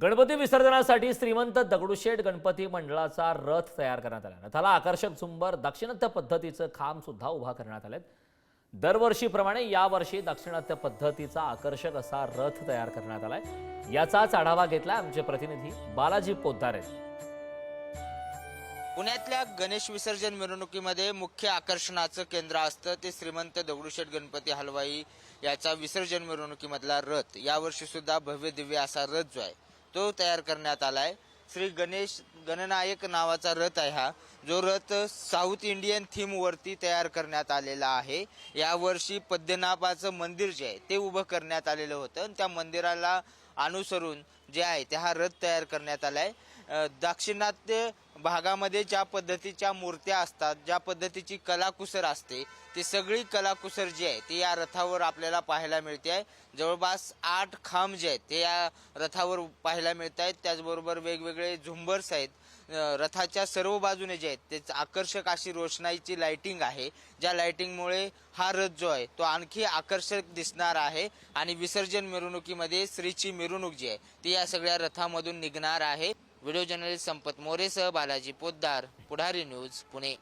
गणपती विसर्जनासाठी श्रीमंत दगडूशेठ गणपती मंडळाचा रथ तयार करण्यात आला। रथाला आकर्षक झुंबर, दाक्षिणात्य पद्धतीचं खांब सुद्धा उभा करण्यात आलेत। दरवर्षीप्रमाणे यावर्षी दाक्षिणात्य पद्धतीचा आकर्षक असा रथ तयार करण्यात आलाय। याचाच आढावा घेतला आमचे प्रतिनिधी बालाजी पोद्दार यांनी। पुण्यातल्या गणेश विसर्जन मिरवणुकीमध्ये मुख्य आकर्षणाचं केंद्र असतं ते श्रीमंत दगडूशेठ गणपती हलवाई याचा विसर्जन मिरवणुकीमधला रथ। यावर्षी सुद्धा भव्य दिव्य असा रथ जो आहे तो तयार करण्यात आलाय। श्री गणेश गणनायक नावाचा रथ आहे हा, जो रथ साऊथ इंडियन थीम वरती तयार करण्यात आलेला आहे। यावर्षी पद्मनाभाचं मंदिर जे आहे ते उभं करण्यात आलेलं होतं आणि त्या मंदिराला अनुसरून जे आहे ते हा रथ तयार करण्यात आलाय। दाक्षिणात्य भागामध्ये ज्या पद्धतीच्या मूर्त्या असतात, ज्या पद्धतीची कलाकुसर असते, ती सगळी कलाकुसर जी आहे ती या रथावर आपल्याला पाहायला मिळते आहे। जवळपास 8 खांब जे आहेत ते या रथावर पाहायला मिळत आहेत। त्याचबरोबर वेगवेगळे झुंबर्स आहेत। रथाच्या सर्व बाजूने जे आहेत ते आकर्षक अशी रोषणाईची लाइटिंग आहे, ज्या लाइटिंगमुळे हा रथ जो आहे तो आणखी आकर्षक दिसणार आहे। आणि विसर्जन मिरवणुकीमध्ये श्रीची मिरवणूक जी आहे ती या सगळ्या रथामधून निघणार आहे। व्हिडिओ जर्नलिस्ट संपत मोरेसह बालाजी पोद्दार, पुढारी न्यूज, पुणे।